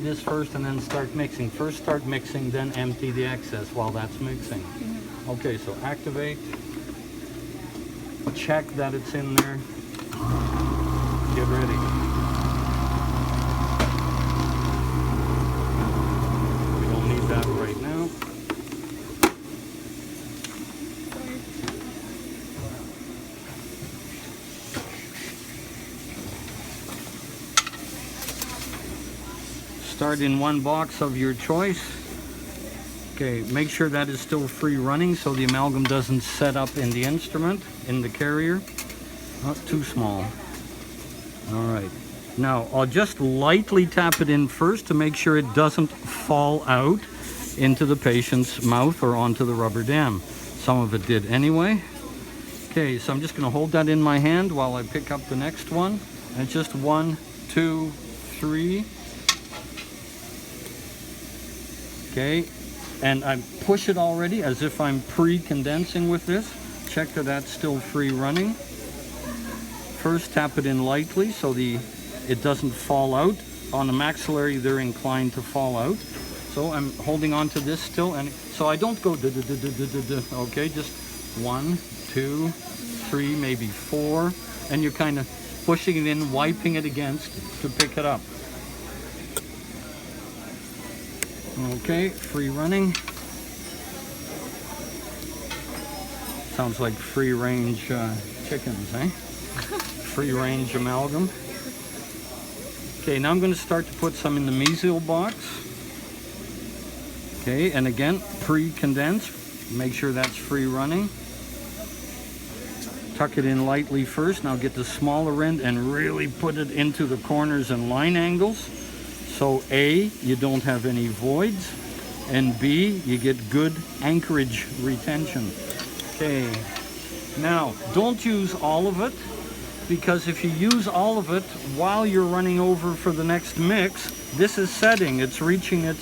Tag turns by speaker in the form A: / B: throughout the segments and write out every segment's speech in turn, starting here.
A: this first and then start mixing. First start mixing, then empty the excess while that's mixing. Okay, so activate. Check that it's in there. Get ready. We don't need that right now. Start in one box of your choice. Okay, make sure that is still free running so the amalgam doesn't set up in the instrument, in the carrier. Not too small. All right. Now, I'll just lightly tap it in first to make sure it doesn't fall out into the patient's mouth or onto the rubber dam. Some of it did anyway. Okay, so I'm just going to hold that in my hand while I pick up the next one. And it's just 1, 2, 3. Okay, and I push it already as if I'm pre-condensing with this. Check that that's still free running. First tap it in lightly so it doesn't fall out. On the maxillary they're inclined to fall out. So I'm holding on to this still, and so I don't go okay, just 1, 2, 3, maybe 4, and you're kind of pushing it in, wiping it against to pick it up. Okay, free running. Sounds like free range chickens, eh? Free range amalgam. Okay, now I'm going to start to put some in the mesial box. Okay, and again, pre-condense. Make sure that's free running. Tuck it in lightly first. Now get the smaller end and really put it into the corners and line angles. So A, you don't have any voids, and B, you get good anchorage retention. Okay, now don't use all of it, because if you use all of it while you're running over for the next mix, this is setting, it's reaching its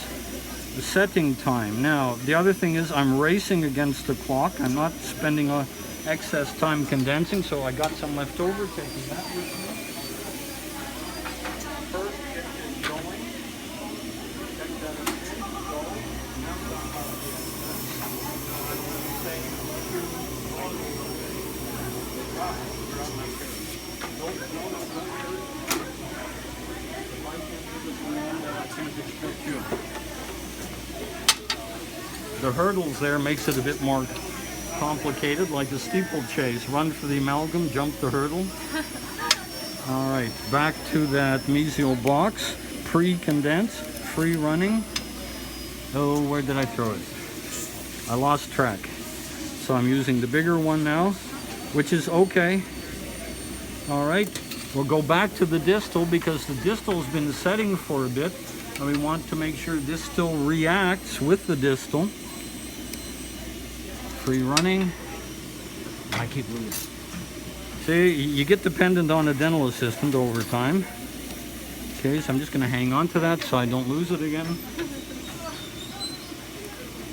A: setting time. Now, the other thing is I'm racing against the clock. I'm not spending excess time condensing, so I got some left over, taking that with me. The hurdles there makes it a bit more complicated, like a steeplechase. Run for the amalgam, jump the hurdle. All right, back to that mesial box. Pre-condense, free running. Oh, where did I throw it? I lost track. So I'm using the bigger one now, which is okay. All right, we'll go back to the distal because the distal's been setting for a bit, and we want to make sure this still reacts with the distal. Free running. I keep moving. See, you get dependent on a dental assistant over time. Okay, so I'm just going to hang on to that so I don't lose it again.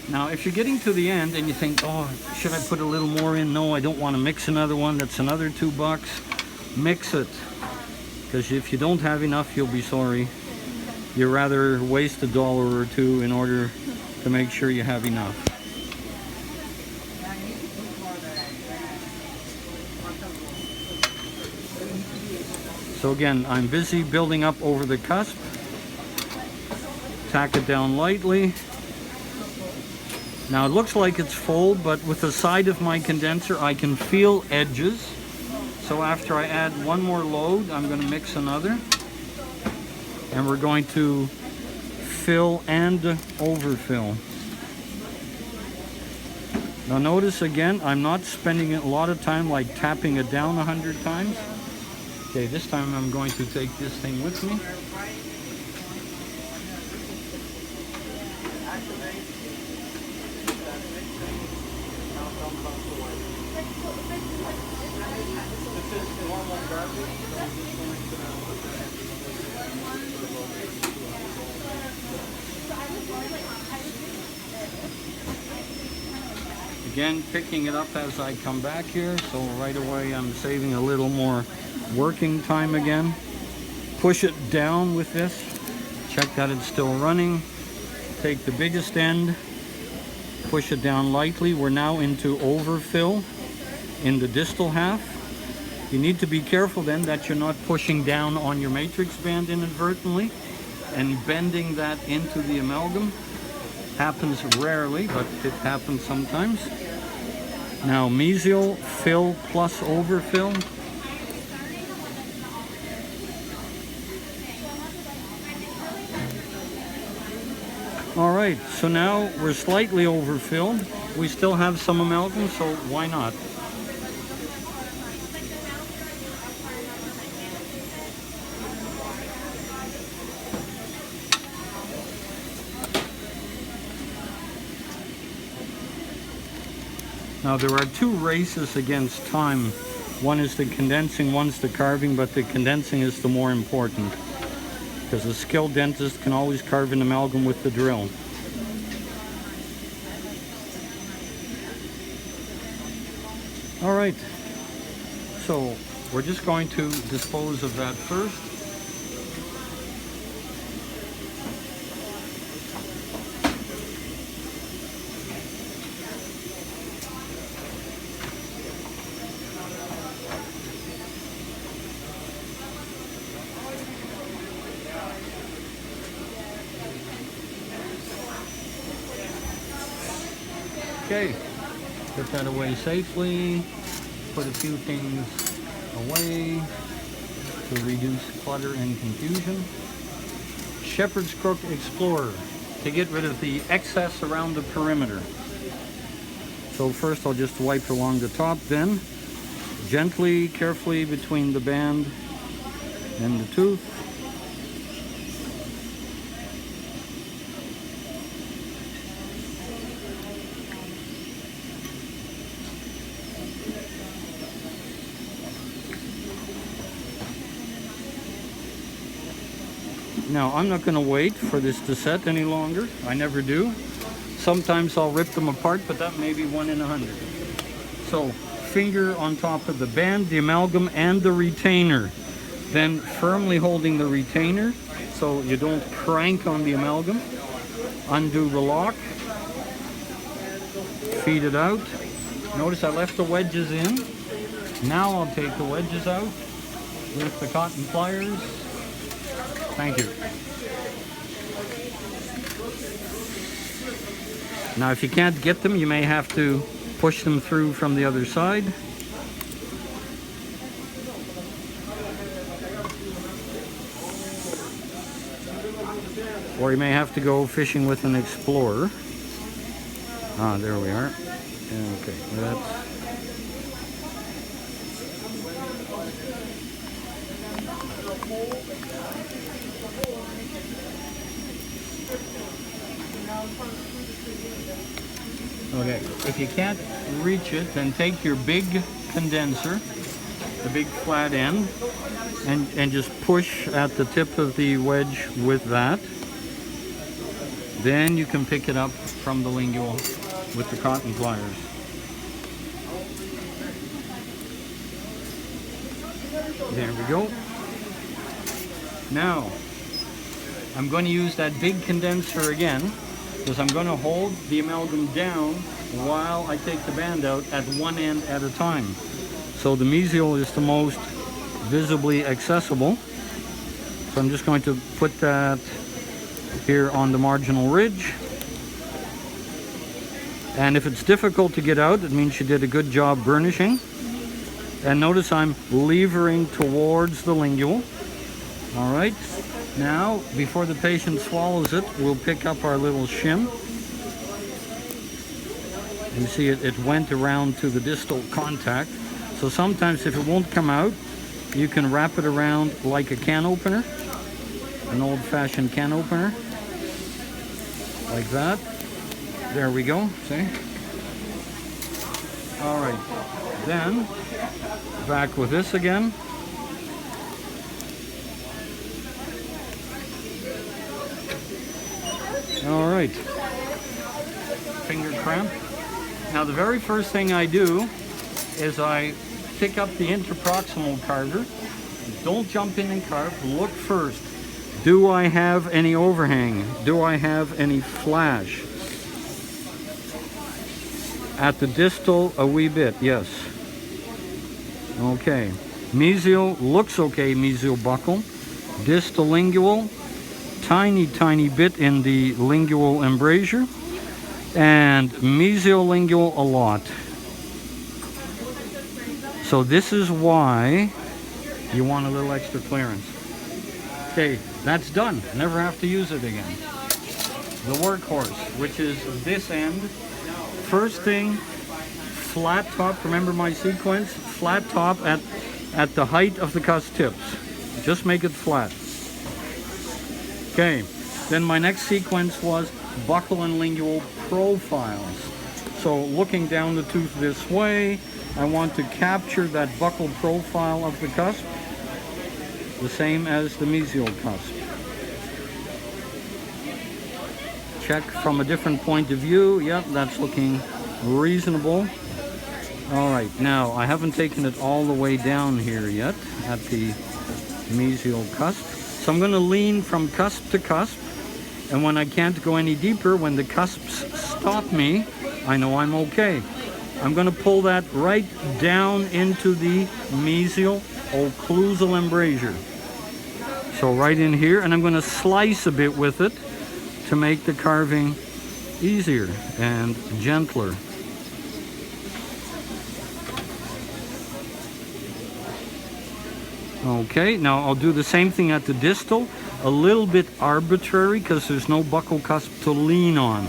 A: Now, if you're getting to the end and you think, oh, should I put a little more in? No, I don't want to mix another one. That's another $2. Mix it. Because if you don't have enough, you'll be sorry. You'd rather waste $1 or $2 in order to make sure you have enough. So again, I'm busy building up over the cusp. Tack it down lightly. Now it looks like it's full, but with the side of my condenser, I can feel edges. So after I add one more load, I'm going to mix another. And we're going to fill and overfill. Now notice again, I'm not spending a lot of time like tapping it down 100 times. Okay, this time I'm going to take this thing with me. Again, picking it up as I come back here, so right away I'm saving a little more working time again. Push it down with this Check that it's still running. Take the biggest end, push it down lightly. We're now into overfill in the distal half. You need to be careful then that you're not pushing down on your matrix band inadvertently and bending that into the amalgam. Happens rarely, but it happens sometimes. Now mesial, fill plus overfill. All right, so now we're slightly overfilled. We still have some amalgam, so why not? Now there are two races against time. One is the condensing, one's the carving, but the condensing is the more important, because a skilled dentist can always carve an amalgam with the drill. All right, so we're just going to dispose of that first. Okay, put that away safely, put a few things away to reduce clutter and confusion. Shepherd's Crook Explorer, to get rid of the excess around the perimeter. So first I'll just wipe along the top, then gently, carefully between the band and the tooth. Now, I'm not going to wait for this to set any longer. I never do. Sometimes I'll rip them apart, but that may be 1 in 100. So, finger on top of the band, the amalgam, and the retainer. Then firmly holding the retainer so you don't crank on the amalgam. Undo the lock. Feed it out. Notice I left the wedges in. Now I'll take the wedges out with the cotton pliers. Thank you. Now if you can't get them, you may have to push them through from the other side. Or you may have to go fishing with an explorer. Ah, there we are. Okay, that's... Okay, if you can't reach it, then take your big condenser, the big flat end, and just push at the tip of the wedge with that. Then you can pick it up from the lingual with the cotton pliers. There we go. Now, I'm going to use that big condenser again, because I'm going to hold the amalgam down while I take the band out at one end at a time. So the mesial is the most visibly accessible. So I'm just going to put that here on the marginal ridge. And if it's difficult to get out, it means you did a good job burnishing. And notice I'm levering towards the lingual. All right. Now, before the patient swallows it, we'll pick up our little shim. You see it went around to the distal contact. So sometimes if it won't come out, you can wrap it around like a can opener, an old-fashioned can opener, like that. There we go, see? All right, then back with this again. All right, finger cramp. Now the very first thing I do is I pick up the interproximal carver. Don't jump in and carve, look first. Do I have any overhang? Do I have any flash? At the distal, a wee bit, yes. Okay. Mesial looks okay, mesial buccal. Distal lingual, tiny bit in the lingual embrasure. And mesial lingual a lot. So this is why you want a little extra clearance. Okay, that's done. Never have to use it again. The workhorse, which is this end. First thing, flat top. Remember my sequence? Flat top at the height of the cusp tips. Just make it flat. Okay, then my next sequence was buccal and lingual profiles. So looking down the tooth this way, I want to capture that buccal profile of the cusp, the same as the mesial cusp. Check from a different point of view. Yep, that's looking reasonable. All right, now I haven't taken it all the way down here yet at the mesial cusp. So I'm going to lean from cusp to cusp, and when I can't go any deeper, when the cusps stop me, I know I'm okay. I'm going to pull that right down into the mesial occlusal embrasure. So right in here, and I'm going to slice a bit with it to make the carving easier and gentler. Okay, now I'll do the same thing at the distal. A little bit arbitrary because there's no buccal cusp to lean on.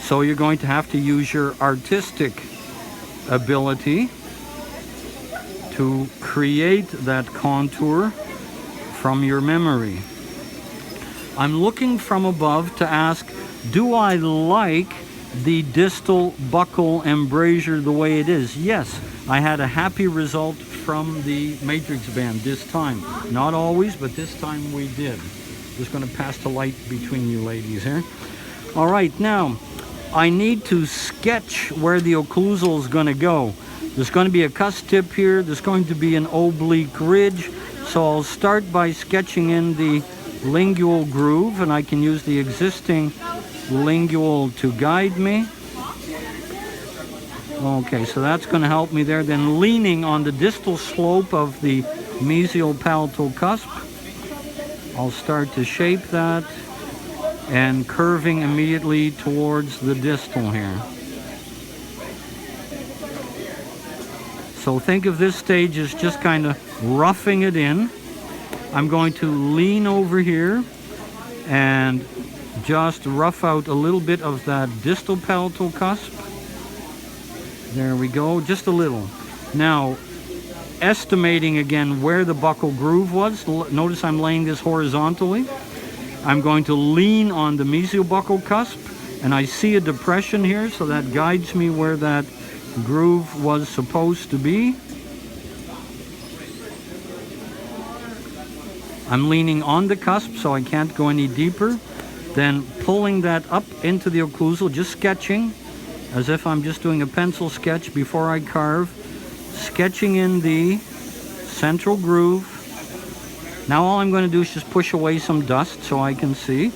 A: So you're going to have to use your artistic ability to create that contour from your memory. I'm looking from above to ask, do I like the distal buccal embrasure the way it is? Yes, I had a happy result from the matrix band this time. Not always, but this time we did. Just going to pass the light between you ladies here. All right, now I need to sketch where the occlusal is going to go. There's going to be a cusp tip here. There's going to be an oblique ridge. So I'll start by sketching in the lingual groove, and I can use the existing lingual to guide me. Okay, so that's going to help me there. Then leaning on the distal slope of the mesial palatal cusp, I'll start to shape that and curving immediately towards the distal here. So think of this stage as just kind of roughing it in. I'm going to lean over here and just rough out a little bit of that distal palatal cusp. There we go, just a little. Now, estimating again where the buccal groove was. Notice I'm laying this horizontally. I'm going to lean on the mesial buccal cusp, and I see a depression here, so that guides me where that groove was supposed to be. I'm leaning on the cusp, so I can't go any deeper. Then pulling that up into the occlusal, just sketching, as if I'm just doing a pencil sketch before I carve. Sketching in the central groove. Now all I'm going to do is just push away some dust so I can see.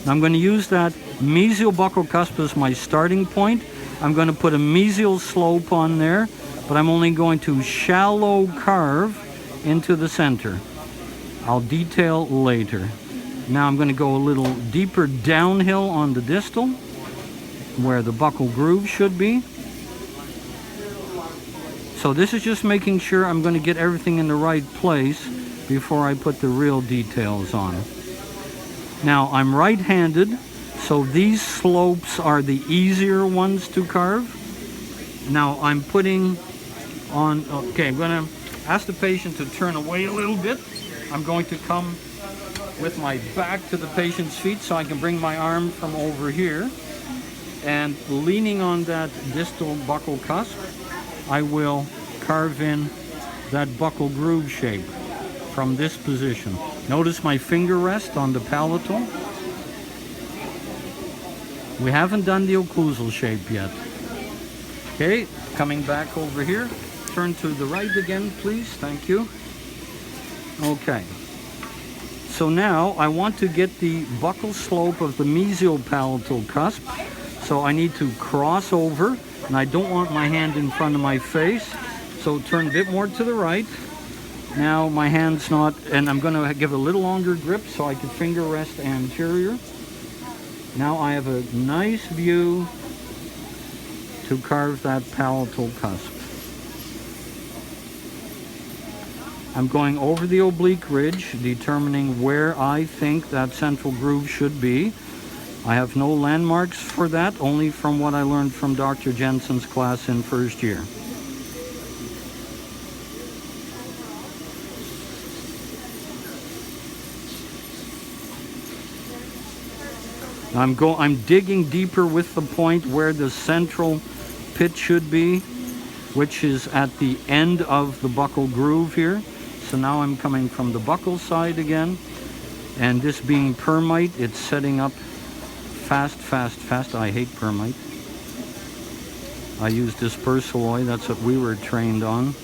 A: Now I'm going to use that mesial buccal cusp as my starting point. I'm going to put a mesial slope on there, but I'm only going to shallow carve into the center. I'll detail later. Now I'm going to go a little deeper downhill on the distal, where the buccal groove should be. So this is just making sure I'm going to get everything in the right place before I put the real details on. Now I'm right-handed, so these slopes are the easier ones to carve. Now I'm putting on, okay, I'm going to ask the patient to turn away a little bit. I'm going to come with my back to the patient's feet so I can bring my arm from over here. And leaning on that distal buccal cusp, I will carve in that buccal groove shape from this position. Notice my finger rest on the palatal. We haven't done the occlusal shape yet. Okay, coming back over here. Turn to the right again, please. Thank you. Okay. so now I want to get the buccal slope of the mesial palatal cusp. So I need to cross over, and I don't want my hand in front of my face. So turn a bit more to the right. Now my hand's not, and I'm going to give a little longer grip so I can finger rest anterior. Now I have a nice view to carve that palatal cusp. I'm going over the oblique ridge, determining where I think that central groove should be. I have no landmarks for that, only from what I learned from Dr. Jensen's class in first year. I'm digging deeper with the point where the central pit should be, which is at the end of the buccal groove here. So now I'm coming from the buccal side again, and this being permite, it's setting up fast. I hate permite. I use dispersalloy, that's what we were trained on.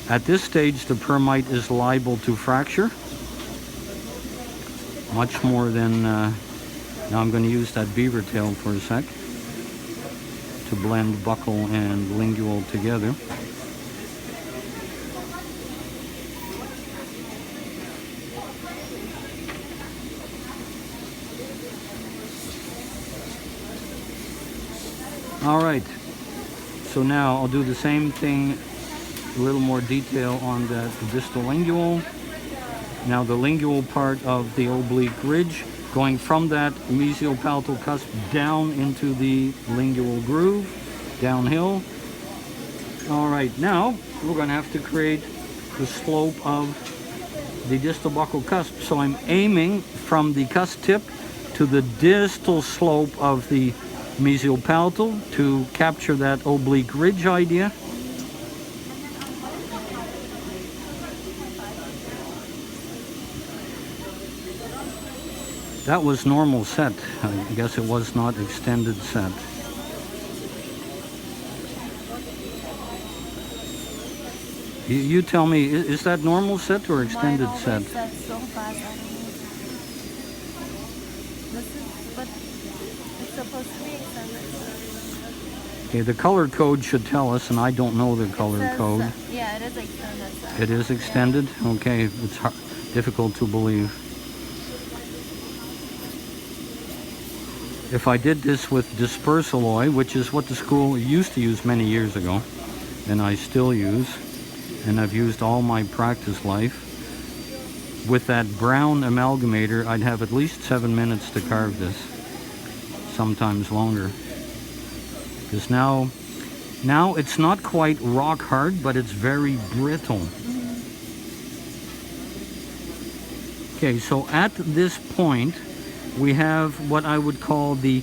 A: At this stage, the permite is liable to fracture. Much more than, now I'm going to use that beaver tail for a sec to blend buccal and lingual together. All right, so now I'll do the same thing, a little more detail on the distal lingual. Now the lingual part of the oblique ridge, going from that mesial palatal cusp down into the lingual groove, downhill. All right, now we're going to have to create the slope of the distal buccal cusp. So I'm aiming from the cusp tip to the distal slope of the mesial palatal to capture that oblique ridge idea. That was normal set. I guess it was not extended set. You tell me, is that normal set or extended set?
B: Set so fast, I don't know. But it's supposed to be extended.
A: Okay, the color code should tell us, and I don't know the color code.
B: Yeah, it is extended set.
A: It is extended? Yeah. Okay, it's difficult to believe. If I did this with dispersalloy, which is what the school used to use many years ago, and I still use, and I've used all my practice life, with that brown amalgamator, I'd have at least 7 minutes to carve this, sometimes longer. Because now it's not quite rock hard, but it's very brittle. Okay, so at this point, we have what I would call the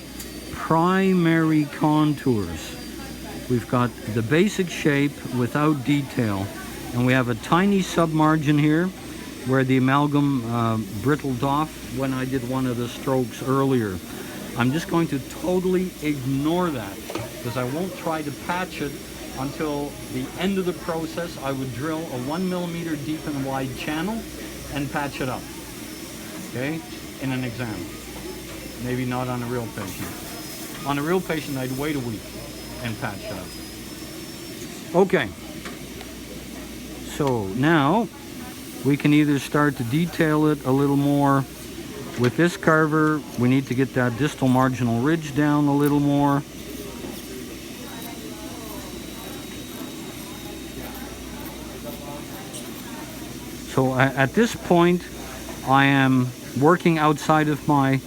A: primary contours. We've got the basic shape without detail, and we have a tiny submargin here where the amalgam brittled off when I did one of the strokes earlier. I'm just going to totally ignore that because I won't try to patch it until the end of the process. I would drill a 1 millimeter deep and wide channel and patch it up, okay, in an exam. Maybe not on a real patient. On a real patient, I'd wait a week and patch it up. Okay. So now we can either start to detail it a little more. With this carver, we need to get that distal marginal ridge down a little more. So at this point, I am working outside of my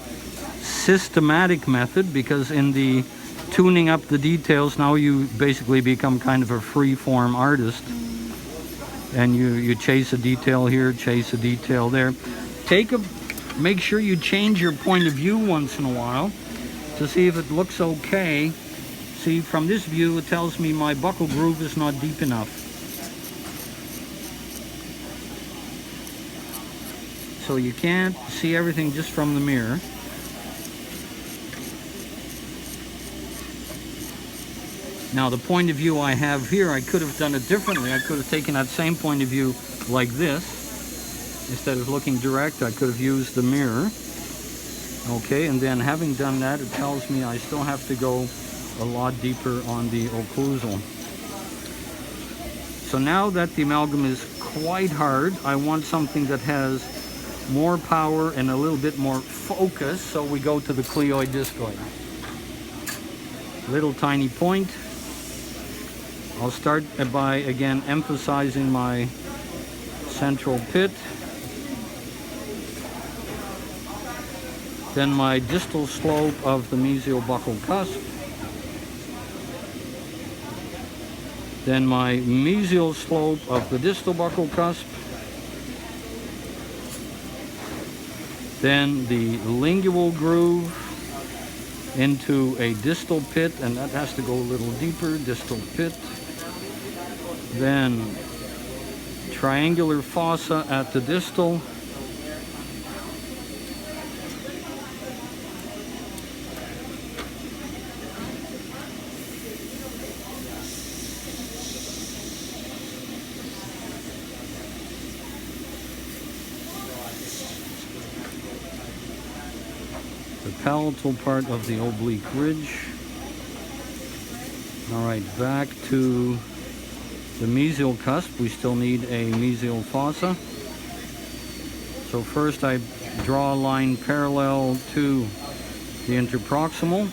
A: systematic method, because in the tuning up the details, now you basically become kind of a free-form artist, and you chase a detail here, chase a detail there. Make sure you change your point of view once in a while to see if it looks okay. See, from this view, it tells me my buccal groove is not deep enough. So you can't see everything just from the mirror. Now the point of view I have here, I could have done it differently. I could have taken that same point of view like this Instead of looking direct, I could have used the mirror. Okay, and then having done that, it tells me I still have to go a lot deeper on the occlusal. So now that the amalgam is quite hard, I want something that has more power and a little bit more focus, so we go to the cleoid discoid. Little tiny point. I'll start by again emphasizing my central pit, then my distal slope of the mesial buccal cusp, then my mesial slope of the distal buccal cusp, then the lingual groove into a distal pit, and that has to go a little deeper, distal pit, then triangular fossa at the distal, the palatal part of the oblique ridge. All right, back to the mesial cusp. We still need a mesial fossa. So first I draw a line parallel to the interproximal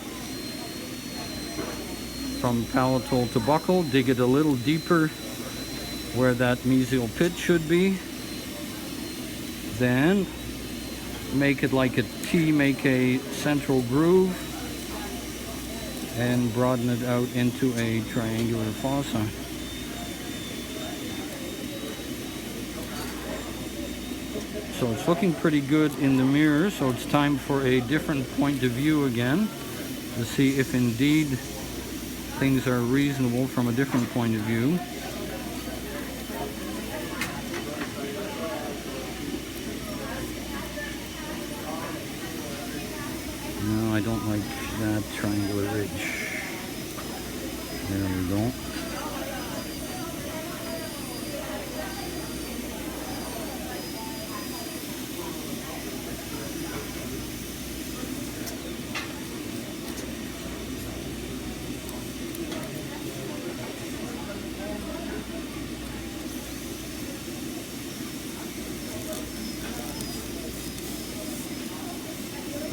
A: from palatal to buccal, dig it a little deeper where that mesial pit should be. Then make it like a T, make a central groove and broaden it out into a triangular fossa. So it's looking pretty good in the mirror, so it's time for a different point of view again to see if indeed things are reasonable from a different point of view. No, I don't like that triangular ridge. There we go.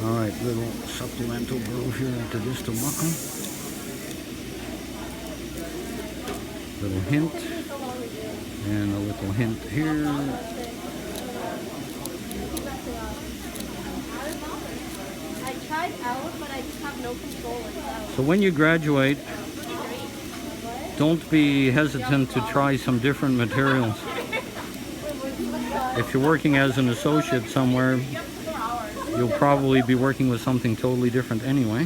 A: All right, little supplemental groove here at the distal buccal. Little hint, and a little hint here.
B: I tried out, but I just have no control.
A: So when you graduate, don't be hesitant to try some different materials. If you're working as an associate somewhere, you'll probably be working with something totally different anyway.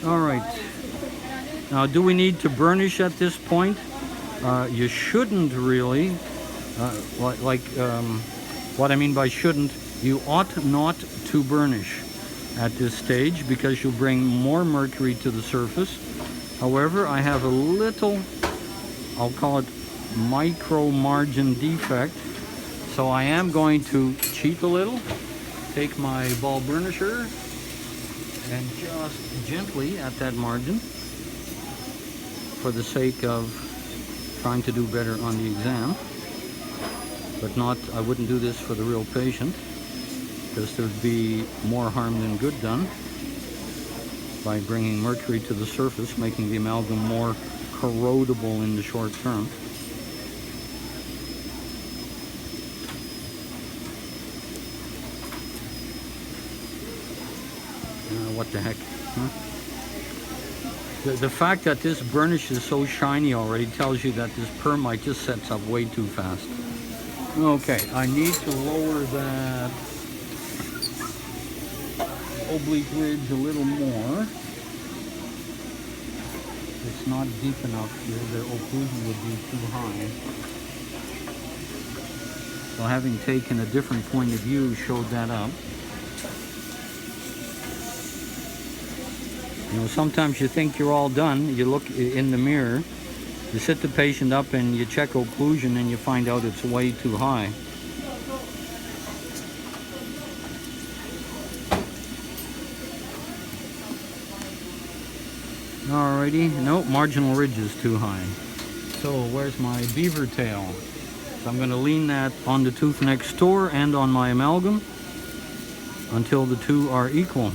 A: All right. Now, do we need to burnish at this point? You shouldn't really. What I mean by shouldn't, you ought not to burnish at this stage because you'll bring more mercury to the surface. However, I have a little, I'll call it micro margin defect, so I am going to cheat a little, take my ball burnisher and just gently at that margin for the sake of trying to do better on the exam, but not, I wouldn't do this for the real patient because there'd be more harm than good done by bringing mercury to the surface, making the amalgam more corrodable in the short term. What the heck, huh? The fact that this burnish is so shiny already tells you that this permite just sets up way too fast. Okay, I need to lower that oblique ridge a little more. It's not deep enough here, the occlusion would be too high. So having taken a different point of view showed that up. You know, sometimes you think you're all done, you look in the mirror, You sit the patient up and you check occlusion and you find out it's way too high. Alrighty, nope, marginal ridge is too high. So where's my beaver tail? So I'm going to lean that on the tooth next door and on my amalgam until the two are equal.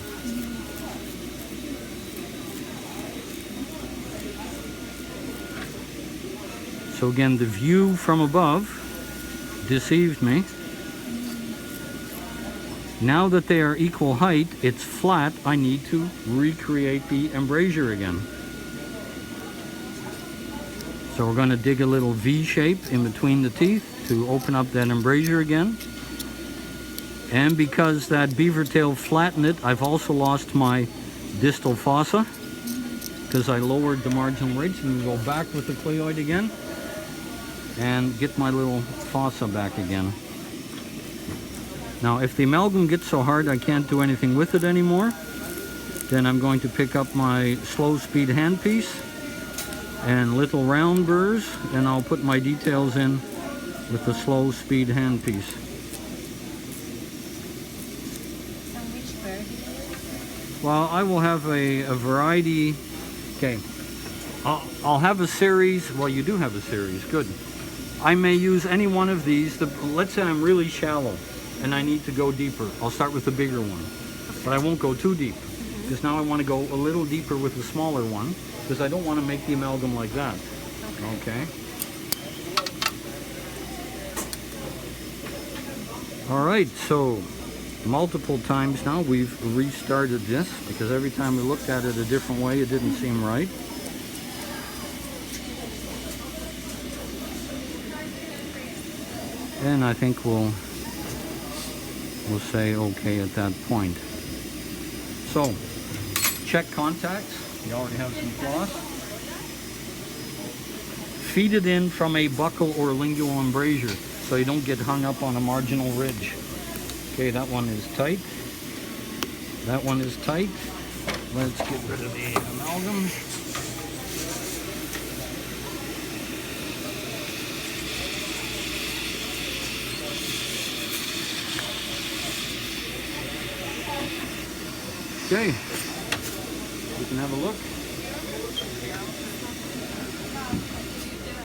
A: So again, the view from above deceived me. Now that they are equal height, it's flat, I need to recreate the embrasure again. So we're going to dig a little V shape in between the teeth to open up that embrasure again. And because that beaver tail flattened it, I've also lost my distal fossa because I lowered the marginal ridge. And go back with the cleoid again and get my little fossa back again. Now, if the amalgam gets so hard I can't do anything with it anymore, then I'm going to pick up my slow speed handpiece and little round burrs, and I'll put my details in with the slow speed handpiece.
B: And which bird?
A: Well, I will have a variety. Okay, I'll have a series. Well, you do have a series. Good. I may use any one of these. Let's say I'm really shallow and I need to go deeper. I'll start with the bigger one, but I won't go too deep because now I want to go a little deeper with the smaller one because I don't want to make the amalgam like that. Okay. All right, so multiple times now we've restarted this because every time we looked at it a different way, it didn't seem right. And I think we'll say okay at that point. So, check contacts. You already have some floss. Feed it in from a buccal or lingual embrasure so you don't get hung up on a marginal ridge. Okay, that one is tight. That one is tight. Let's get rid of the amalgam. Okay, we can have a look.